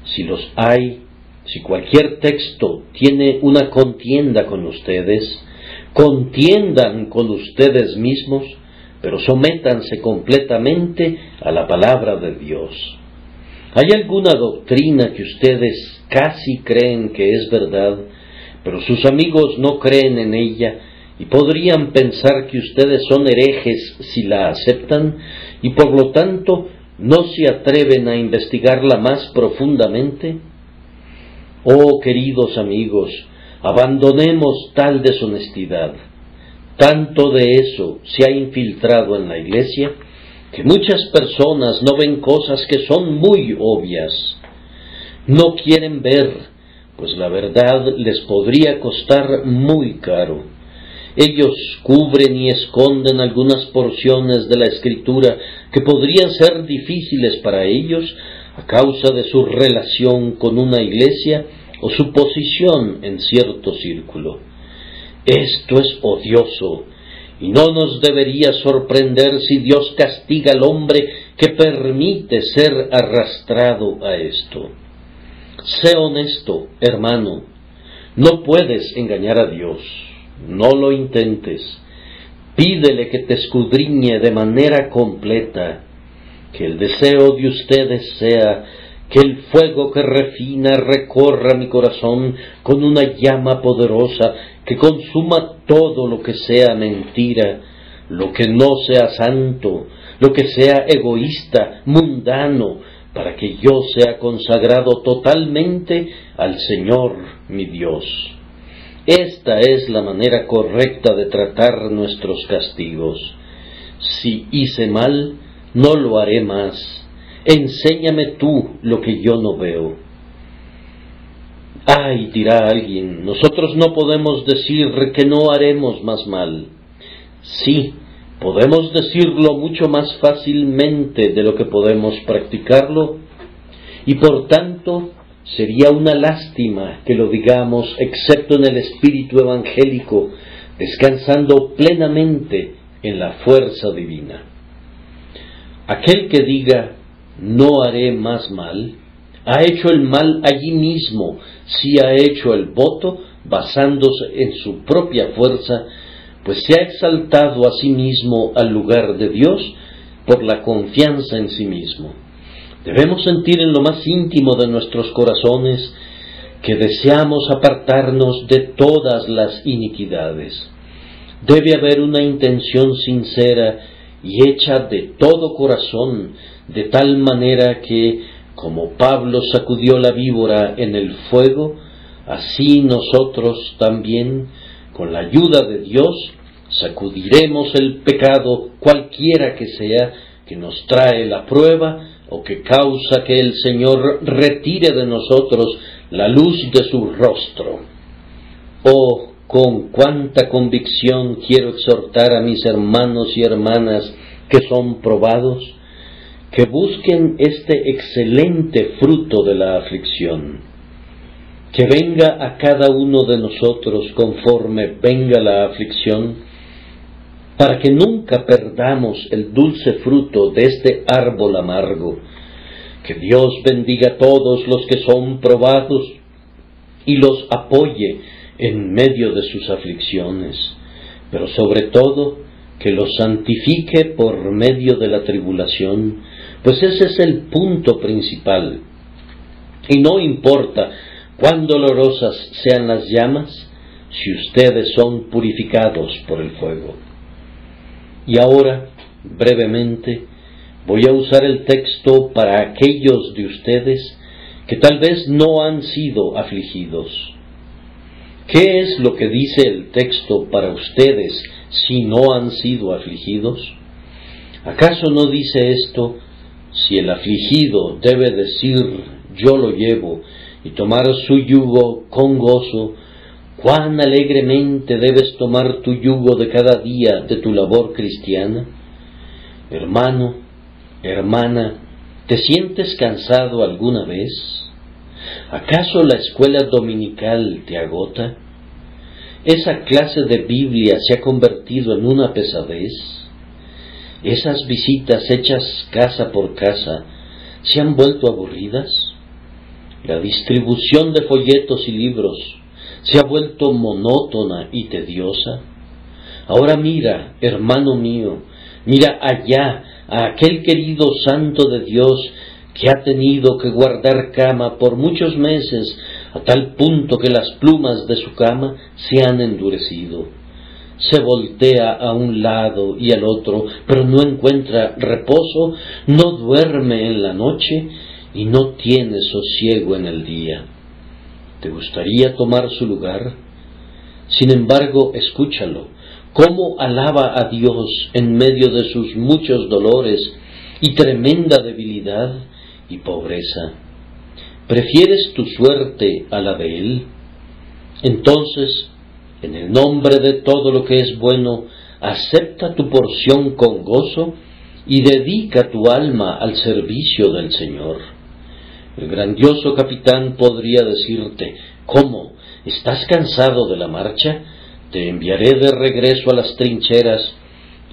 Si los hay, si cualquier texto tiene una contienda con ustedes, contiendan con ustedes mismos, pero sométanse completamente a la palabra de Dios. ¿Hay alguna doctrina que ustedes casi creen que es verdad, pero sus amigos no creen en ella y podrían pensar que ustedes son herejes si la aceptan y por lo tanto no se atreven a investigarla más profundamente? Oh, queridos amigos, abandonemos tal deshonestidad. Tanto de eso se ha infiltrado en la Iglesia que muchas personas no ven cosas que son muy obvias. No quieren ver, pues la verdad les podría costar muy caro. Ellos cubren y esconden algunas porciones de la Escritura que podrían ser difíciles para ellos a causa de su relación con una iglesia o su posición en cierto círculo. Esto es odioso, y no nos debería sorprender si Dios castiga al hombre que permite ser arrastrado a esto. Sé honesto, hermano, no puedes engañar a Dios, no lo intentes. Pídele que te escudriñe de manera completa, que el deseo de ustedes sea que el fuego que refina recorra mi corazón con una llama poderosa que consuma todo lo que sea mentira, lo que no sea santo, lo que sea egoísta, mundano, para que yo sea consagrado totalmente al Señor mi Dios. Esta es la manera correcta de tratar nuestros castigos. Si hice mal, no lo haré más. Enséñame tú lo que yo no veo. Ay, dirá alguien, nosotros no podemos decir que no haremos más mal. Sí, podemos decirlo mucho más fácilmente de lo que podemos practicarlo, y por tanto sería una lástima que lo digamos excepto en el espíritu evangélico, descansando plenamente en la fuerza divina. Aquel que diga, no haré más mal, ha hecho el mal allí mismo, si ha hecho el voto basándose en su propia fuerza, pues se ha exaltado a sí mismo al lugar de Dios por la confianza en sí mismo. Debemos sentir en lo más íntimo de nuestros corazones que deseamos apartarnos de todas las iniquidades. Debe haber una intención sincera y hecha de todo corazón, de tal manera que, como Pablo sacudió la víbora en el fuego, así nosotros también, con la ayuda de Dios, sacudiremos el pecado cualquiera que sea, que nos trae la prueba o que causa que el Señor retire de nosotros la luz de su rostro. Oh, con cuánta convicción quiero exhortar a mis hermanos y hermanas que son probados, que busquen este excelente fruto de la aflicción. Que venga a cada uno de nosotros conforme venga la aflicción, para que nunca perdamos el dulce fruto de este árbol amargo. Que Dios bendiga a todos los que son probados y los apoye en medio de sus aflicciones, pero sobre todo que los santifique por medio de la tribulación, pues ese es el punto principal. Y no importa cuán dolorosas sean las llamas, si ustedes son purificados por el fuego. Y ahora, brevemente, voy a usar el texto para aquellos de ustedes que tal vez no han sido afligidos. ¿Qué es lo que dice el texto para ustedes si no han sido afligidos? ¿Acaso no dice esto, si el afligido debe decir, yo lo llevo, y tomar su yugo con gozo, cuán alegremente debes tomar tu yugo de cada día de tu labor cristiana? Hermano, hermana, ¿te sientes cansado alguna vez? ¿Acaso la escuela dominical te agota? ¿Esa clase de Biblia se ha convertido en una pesadez? ¿Esas visitas hechas casa por casa se han vuelto aburridas? ¿La distribución de folletos y libros se ha vuelto monótona y tediosa? Ahora mira, hermano mío, mira allá a aquel querido santo de Dios que ha tenido que guardar cama por muchos meses, a tal punto que las plumas de su cama se han endurecido. Se voltea a un lado y al otro, pero no encuentra reposo, no duerme en la noche y no tiene sosiego en el día. ¿Te gustaría tomar su lugar? Sin embargo, escúchalo, cómo alaba a Dios en medio de sus muchos dolores y tremenda debilidad y pobreza. ¿Prefieres tu suerte a la de Él? Entonces, en el nombre de todo lo que es bueno, acepta tu porción con gozo y dedica tu alma al servicio del Señor. El grandioso capitán podría decirte, ¿cómo? ¿Estás cansado de la marcha? Te enviaré de regreso a las trincheras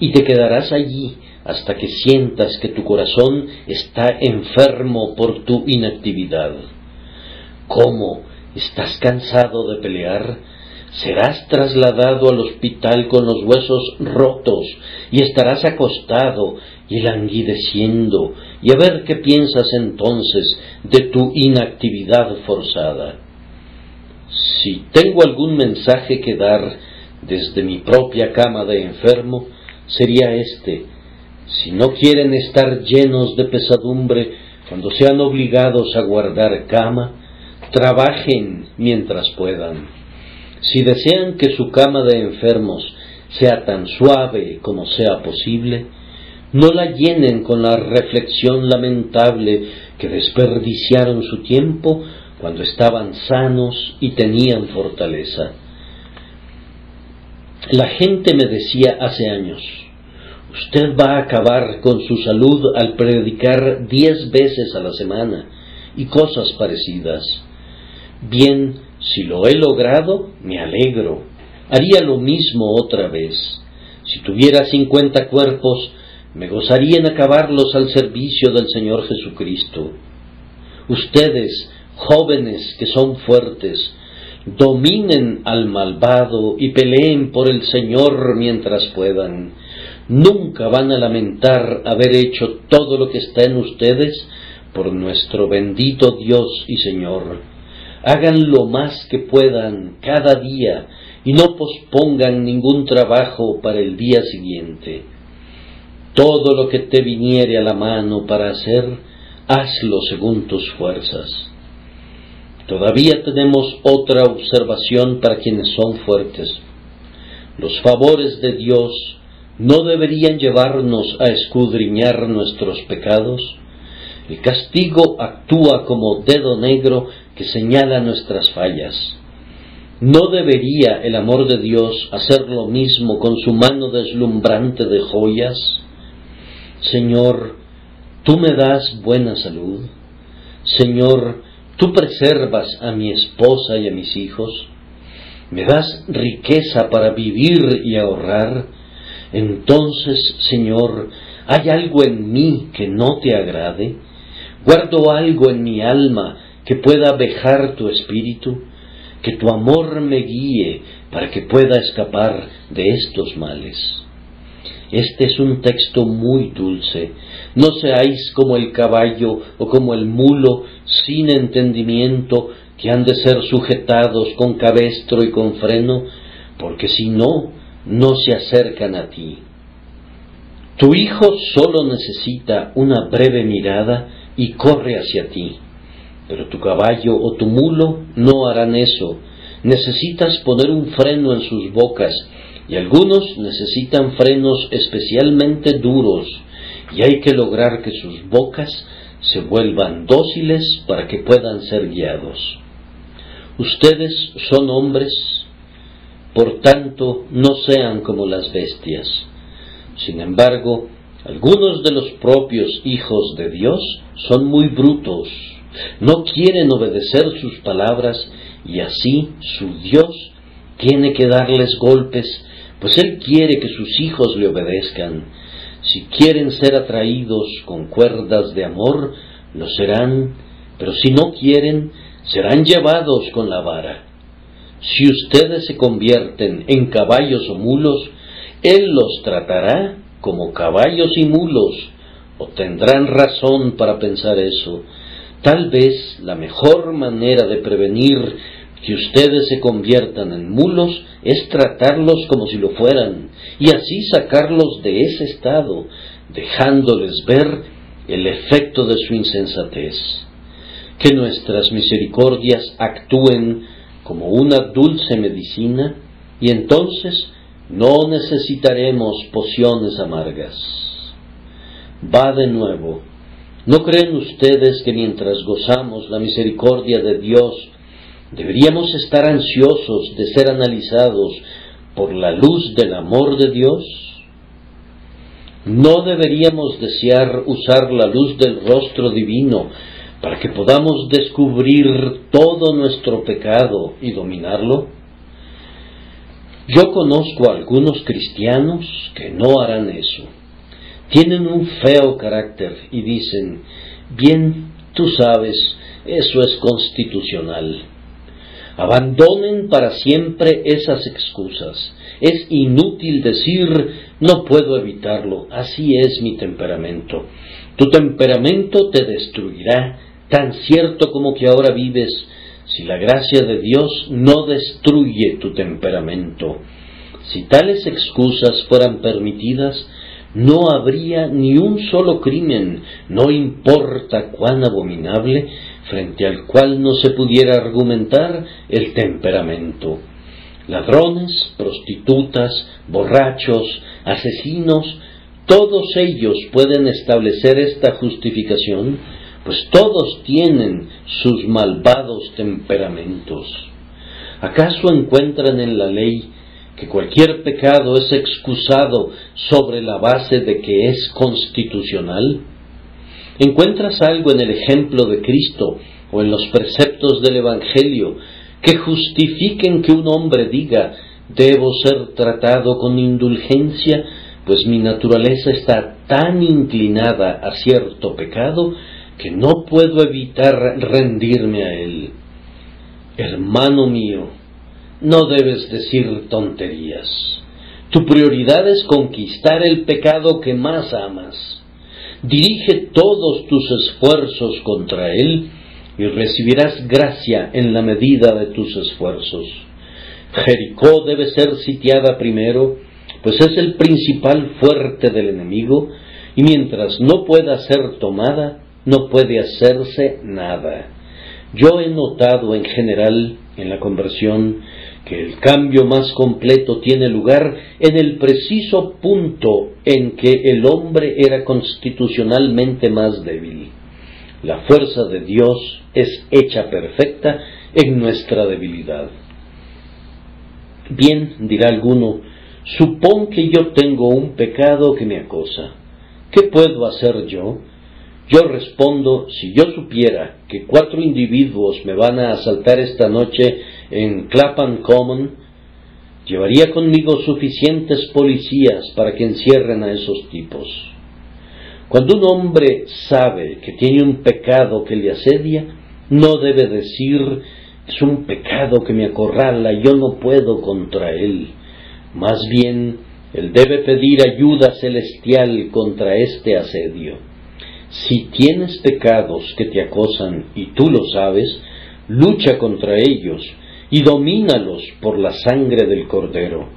y te quedarás allí hasta que sientas que tu corazón está enfermo por tu inactividad. ¿Cómo? ¿Estás cansado de pelear? Serás trasladado al hospital con los huesos rotos y estarás acostado y languideciendo, y a ver qué piensas entonces de tu inactividad forzada. Si tengo algún mensaje que dar desde mi propia cama de enfermo, sería este: si no quieren estar llenos de pesadumbre, Cuando sean obligados a guardar cama, trabajen mientras puedan. Si desean que su cama de enfermos sea tan suave como sea posible, no la llenen con la reflexión lamentable que desperdiciaron su tiempo cuando estaban sanos y tenían fortaleza. La gente me decía hace años: usted va a acabar con su salud al predicar 10 veces a la semana y cosas parecidas. Bien, si lo he logrado, me alegro. Haría lo mismo otra vez. Si tuviera 50 cuerpos, me gozaría en acabarlos al servicio del Señor Jesucristo. Ustedes, jóvenes que son fuertes, dominen al malvado y peleen por el Señor mientras puedan. Nunca van a lamentar haber hecho todo lo que está en ustedes por nuestro bendito Dios y Señor. Hagan lo más que puedan cada día y no pospongan ningún trabajo para el día siguiente. Todo lo que te viniere a la mano para hacer, hazlo según tus fuerzas. Todavía tenemos otra observación para quienes son fuertes. Los favores de Dios no deberían llevarnos a escudriñar nuestros pecados. El castigo actúa como dedo negro que señala nuestras fallas. ¿No debería el amor de Dios hacer lo mismo con su mano deslumbrante de joyas? Señor, tú me das buena salud. Señor, tú preservas a mi esposa y a mis hijos. Me das riqueza para vivir y ahorrar. Entonces, Señor, ¿hay algo en mí que no te agrade? ¿Guardo algo en mi alma que pueda vejar tu espíritu? Que tu amor me guíe para que pueda escapar de estos males. Este es un texto muy dulce. No seáis como el caballo o como el mulo sin entendimiento, que han de ser sujetados con cabestro y con freno, porque si no, no se acercan a ti. Tu hijo solo necesita una breve mirada y corre hacia ti, pero tu caballo o tu mulo no harán eso. Necesitas poner un freno en sus bocas, y algunos necesitan frenos especialmente duros, y hay que lograr que sus bocas se vuelvan dóciles para que puedan ser guiados. Ustedes son hombres, por tanto no sean como las bestias. Sin embargo, algunos de los propios hijos de Dios son muy brutos, no quieren obedecer sus palabras, y así su Dios tiene que darles golpes, pues Él quiere que sus hijos le obedezcan. Si quieren ser atraídos con cuerdas de amor, lo serán, pero si no quieren, serán llevados con la vara. Si ustedes se convierten en caballos o mulos, Él los tratará como caballos y mulos, o tendrán razón para pensar eso. Tal vez la mejor manera de prevenir que ustedes se conviertan en mulos es tratarlos como si lo fueran, y así sacarlos de ese estado, dejándoles ver el efecto de su insensatez. Que nuestras misericordias actúen como una dulce medicina, y entonces no necesitaremos pociones amargas. Va de nuevo. ¿No creen ustedes que mientras gozamos la misericordia de Dios, deberíamos estar ansiosos de ser analizados por la luz del amor de Dios? ¿No deberíamos desear usar la luz del rostro divino para que podamos descubrir todo nuestro pecado y dominarlo? Yo conozco a algunos cristianos que no harán eso. Tienen un feo carácter y dicen: bien, tú sabes, eso es constitucional. Abandonen para siempre esas excusas. Es inútil decir: no puedo evitarlo, así es mi temperamento. Tu temperamento te destruirá, tan cierto como que ahora vives, si la gracia de Dios no destruye tu temperamento. Si tales excusas fueran permitidas, no habría ni un solo crimen, no importa cuán abominable, frente al cual no se pudiera argumentar el temperamento. Ladrones, prostitutas, borrachos, asesinos, todos ellos pueden establecer esta justificación, pues todos tienen sus malvados temperamentos. ¿Acaso encuentran en la ley que cualquier pecado es excusado sobre la base de que es constitucional? ¿Encuentras algo en el ejemplo de Cristo o en los preceptos del Evangelio que justifiquen que un hombre diga: debo ser tratado con indulgencia, pues mi naturaleza está tan inclinada a cierto pecado que no puedo evitar rendirme a él? Hermano mío, no debes decir tonterías. Tu prioridad es conquistar el pecado que más amas. Dirige todos tus esfuerzos contra él y recibirás gracia en la medida de tus esfuerzos. Jericó debe ser sitiada primero, pues es el principal fuerte del enemigo, y mientras no pueda ser tomada, no puede hacerse nada. Yo he notado en general en la conversión que el cambio más completo tiene lugar en el preciso punto en que el hombre era constitucionalmente más débil. La fuerza de Dios es hecha perfecta en nuestra debilidad. Bien, dirá alguno, supón que yo tengo un pecado que me acosa. ¿Qué puedo hacer yo? Yo respondo, si yo supiera que 4 individuos me van a asaltar esta noche en Clapham Common, llevaría conmigo suficientes policías para que encierren a esos tipos. Cuando un hombre sabe que tiene un pecado que le asedia, no debe decir: es un pecado que me acorrala, yo no puedo contra él. Más bien, él debe pedir ayuda celestial contra este asedio. Si tienes pecados que te acosan y tú lo sabes, lucha contra ellos y domínalos por la sangre del Cordero.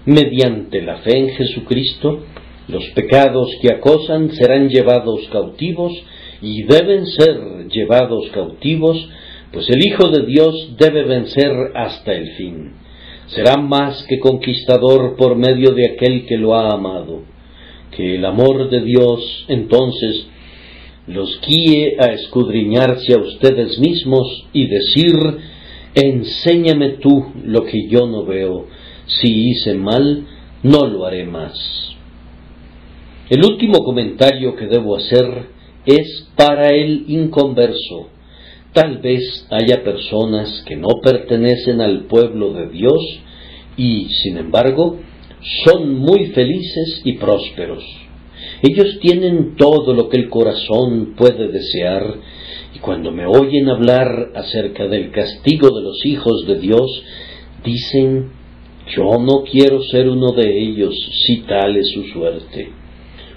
Mediante la fe en Jesucristo, los pecados que acosan serán llevados cautivos y deben ser llevados cautivos, pues el Hijo de Dios debe vencer hasta el fin. Será más que conquistador por medio de aquel que lo ha amado. Que el amor de Dios, entonces, los guíe a escudriñarse a ustedes mismos y decir: enséñame tú lo que yo no veo. Si hice mal, no lo haré más. El último comentario que debo hacer es para el inconverso. Tal vez haya personas que no pertenecen al pueblo de Dios y, sin embargo, son muy felices y prósperos. Ellos tienen todo lo que el corazón puede desear, y cuando me oyen hablar acerca del castigo de los hijos de Dios, dicen: yo no quiero ser uno de ellos, si tal es su suerte.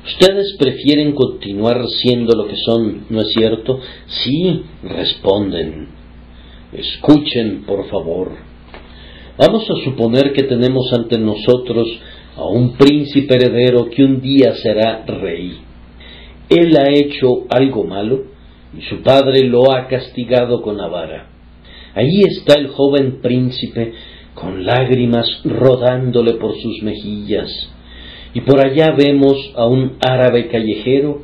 Ustedes prefieren continuar siendo lo que son, ¿no es cierto? Sí, responden. Escuchen, por favor. Vamos a suponer que tenemos ante nosotros a un príncipe heredero que un día será rey. Él ha hecho algo malo y su padre lo ha castigado con la vara. Allí está el joven príncipe con lágrimas rodándole por sus mejillas. Y por allá vemos a un árabe callejero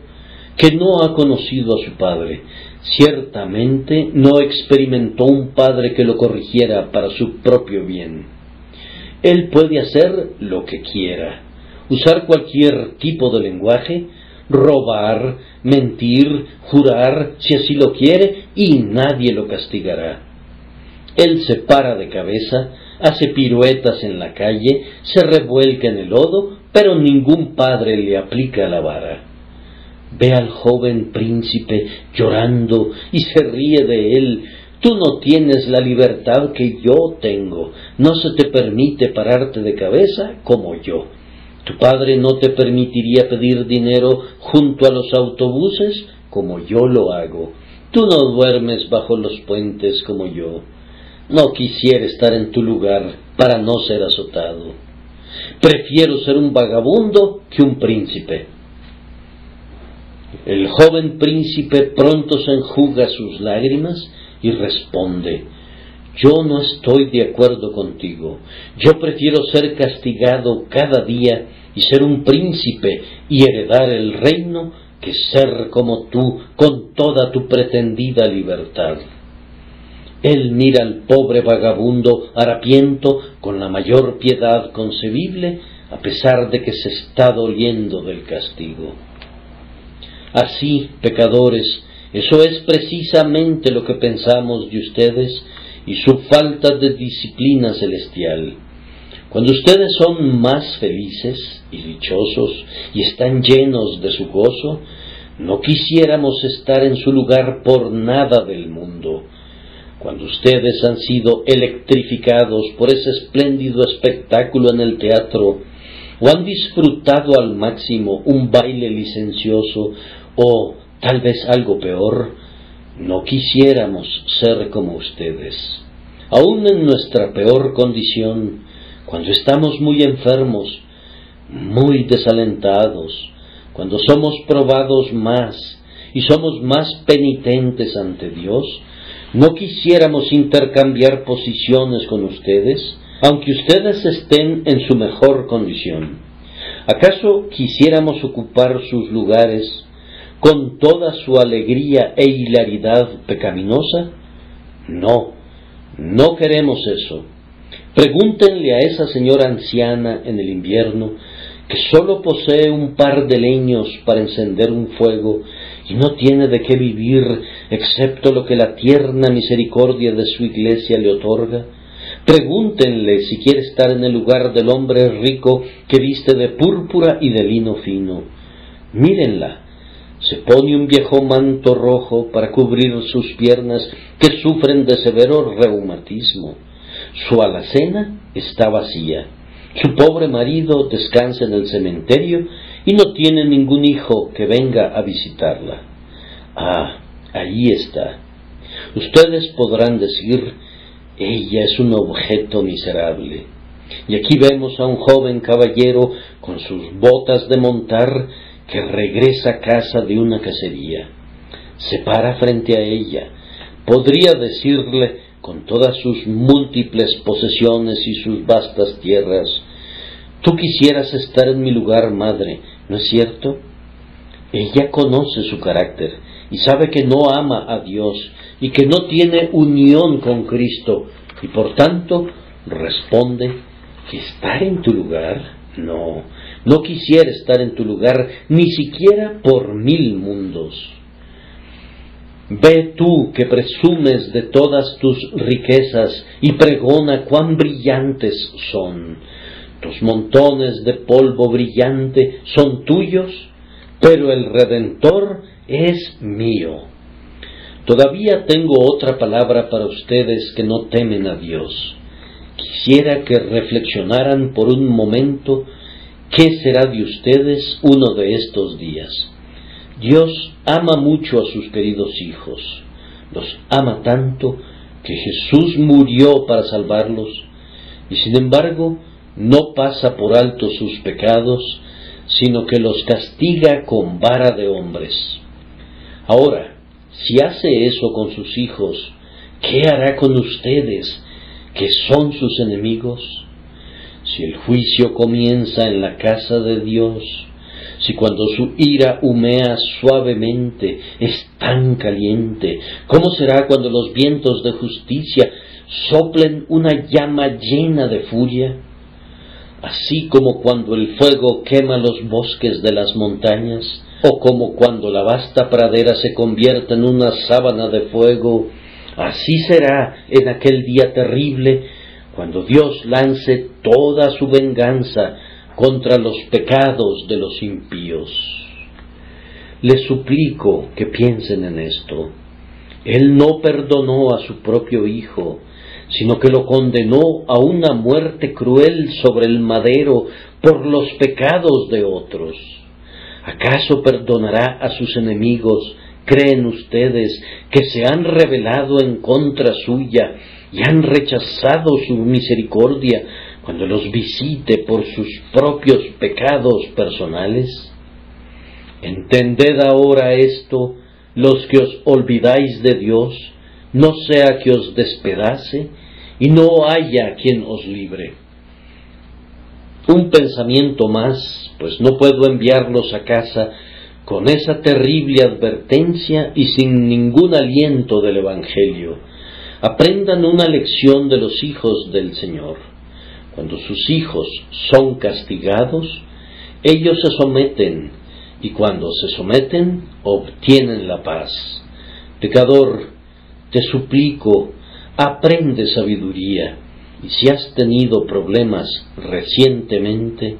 que no ha conocido a su padre. Ciertamente no experimentó un padre que lo corrigiera para su propio bien. Él puede hacer lo que quiera, usar cualquier tipo de lenguaje, robar, mentir, jurar, si así lo quiere, y nadie lo castigará. Él se para de cabeza, hace piruetas en la calle, se revuelca en el lodo, pero ningún padre le aplica la vara. Ve al joven príncipe llorando y se ríe de él. Tú no tienes la libertad que yo tengo, no se te permite pararte de cabeza como yo. Tu padre no te permitiría pedir dinero junto a los autobuses como yo lo hago. Tú no duermes bajo los puentes como yo. No quisiera estar en tu lugar para no ser azotado. Prefiero ser un vagabundo que un príncipe. El joven príncipe pronto se enjuga sus lágrimas y responde: yo no estoy de acuerdo contigo. Yo prefiero ser castigado cada día y ser un príncipe y heredar el reino que ser como tú con toda tu pretendida libertad. Él mira al pobre vagabundo harapiento con la mayor piedad concebible, a pesar de que se está doliendo del castigo. Así, pecadores, eso es precisamente lo que pensamos de ustedes y su falta de disciplina celestial. Cuando ustedes son más felices y dichosos y están llenos de su gozo, no quisiéramos estar en su lugar por nada del mundo. Cuando ustedes han sido electrificados por ese espléndido espectáculo en el teatro, o han disfrutado al máximo un baile licencioso, o tal vez algo peor, no quisiéramos ser como ustedes. Aún en nuestra peor condición, cuando estamos muy enfermos, muy desalentados, cuando somos probados más y somos más penitentes ante Dios, no quisiéramos intercambiar posiciones con ustedes, aunque ustedes estén en su mejor condición. ¿Acaso quisiéramos ocupar sus lugares con toda su alegría e hilaridad pecaminosa? No, no queremos eso. Pregúntenle a esa señora anciana en el invierno, que solo posee un par de leños para encender un fuego y no tiene de qué vivir excepto lo que la tierna misericordia de su iglesia le otorga. Pregúntenle si quiere estar en el lugar del hombre rico que viste de púrpura y de lino fino. Mírenla. Se pone un viejo manto rojo para cubrir sus piernas que sufren de severo reumatismo. Su alacena está vacía. Su pobre marido descansa en el cementerio y no tiene ningún hijo que venga a visitarla. Ah, allí está. Ustedes podrán decir: ella es un objeto miserable. Y aquí vemos a un joven caballero con sus botas de montar que regresa a casa de una cacería. Se para frente a ella. Podría decirle, con todas sus múltiples posesiones y sus vastas tierras: tú quisieras estar en mi lugar, madre, ¿no es cierto? Ella conoce su carácter y sabe que no ama a Dios y que no tiene unión con Cristo, y por tanto responde: ¿estar en tu lugar? No, no quisiera estar en tu lugar, ni siquiera por 1000 mundos. Ve tú que presumes de todas tus riquezas y pregona cuán brillantes son. Tus montones de polvo brillante son tuyos, pero el Redentor es mío. Todavía tengo otra palabra para ustedes que no temen a Dios. Quisiera que reflexionaran por un momento qué será de ustedes uno de estos días. Dios ama mucho a sus queridos hijos. Los ama tanto que Jesús murió para salvarlos, y sin embargo no pasa por alto sus pecados, sino que los castiga con vara de hombres. Ahora, si hace eso con sus hijos, ¿qué hará con ustedes, que son sus enemigos? Si el juicio comienza en la casa de Dios, si cuando su ira humea suavemente es tan caliente, ¿cómo será cuando los vientos de justicia soplen una llama llena de furia? Así como cuando el fuego quema los bosques de las montañas, o como cuando la vasta pradera se convierte en una sábana de fuego, así será en aquel día terrible, cuando Dios lance toda su venganza contra los pecados de los impíos. Les suplico que piensen en esto. Él no perdonó a su propio Hijo, sino que lo condenó a una muerte cruel sobre el madero por los pecados de otros. ¿Acaso perdonará a sus enemigos? ¿Creen ustedes que se han rebelado en contra suya y han rechazado su misericordia cuando los visite por sus propios pecados personales? Entended ahora esto, los que os olvidáis de Dios, no sea que os despedace y no haya quien os libre. Un pensamiento más, pues no puedo enviarlos a casa con esa terrible advertencia y sin ningún aliento del Evangelio. Aprendan una lección de los hijos del Señor. Cuando sus hijos son castigados, ellos se someten, y cuando se someten, obtienen la paz. Pecador, te suplico, aprende sabiduría, y si has tenido problemas recientemente,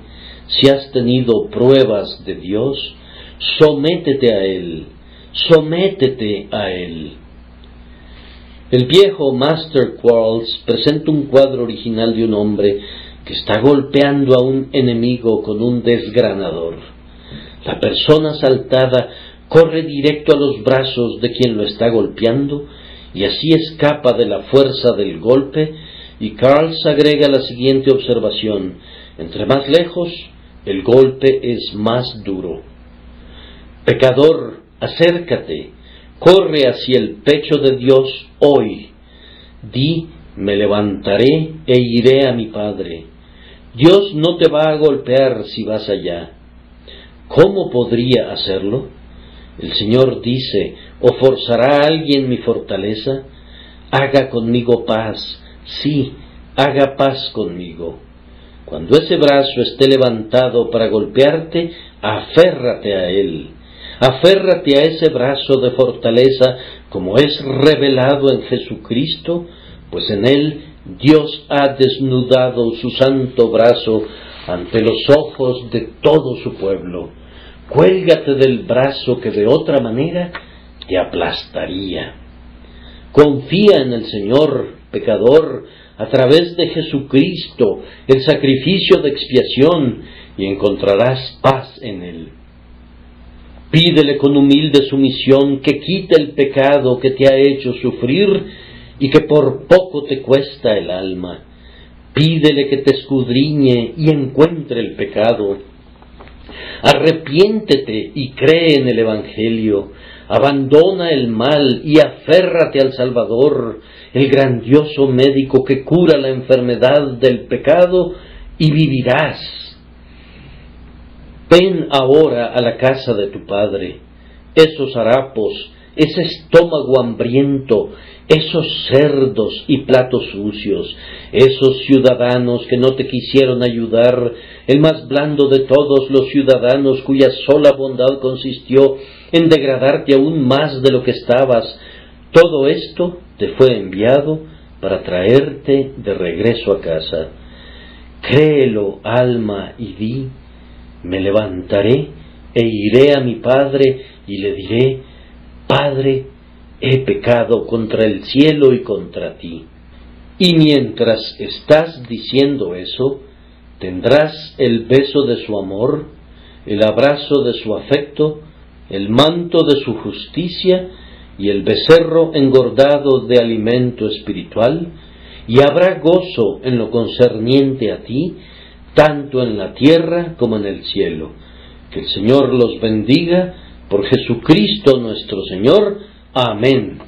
si has tenido pruebas de Dios, sométete a Él, sométete a Él. El viejo Master Quarles presenta un cuadro original de un hombre que está golpeando a un enemigo con un desgranador. La persona asaltada corre directo a los brazos de quien lo está golpeando y así escapa de la fuerza del golpe, y Quarles agrega la siguiente observación: entre más lejos, el golpe es más duro. Pecador, acércate, corre hacia el pecho de Dios hoy. Di, me levantaré e iré a mi Padre. Dios no te va a golpear si vas allá. ¿Cómo podría hacerlo? El Señor dice, ¿o forzará a alguien mi fortaleza? Haga conmigo paz, sí, haga paz conmigo. Cuando ese brazo esté levantado para golpearte, aférrate a él. Aférrate a ese brazo de fortaleza como es revelado en Jesucristo, pues en él Dios ha desnudado su santo brazo ante los ojos de todo su pueblo. Cuélgate del brazo que de otra manera te aplastaría. Confía en el Señor, pecador, a través de Jesucristo, el sacrificio de expiación, y encontrarás paz en él. Pídele con humilde sumisión que quite el pecado que te ha hecho sufrir y que por poco te cuesta el alma. Pídele que te escudriñe y encuentre el pecado. Arrepiéntete y cree en el Evangelio. Abandona el mal y aférrate al Salvador, el grandioso médico que cura la enfermedad del pecado, y vivirás. Ven ahora a la casa de tu Padre. Esos harapos, ese estómago hambriento, esos cerdos y platos sucios, esos ciudadanos que no te quisieron ayudar, el más blando de todos los ciudadanos cuya sola bondad consistió en degradarte aún más de lo que estabas, todo esto te fue enviado para traerte de regreso a casa. Créelo, alma, y di, me levantaré e iré a mi Padre y le diré, Padre, he pecado contra el cielo y contra ti. Y mientras estás diciendo eso, tendrás el beso de su amor, el abrazo de su afecto, el manto de su justicia y el becerro engordado de alimento espiritual, y habrá gozo en lo concerniente a ti, tanto en la tierra como en el cielo. Que el Señor los bendiga, por Jesucristo nuestro Señor. Amén.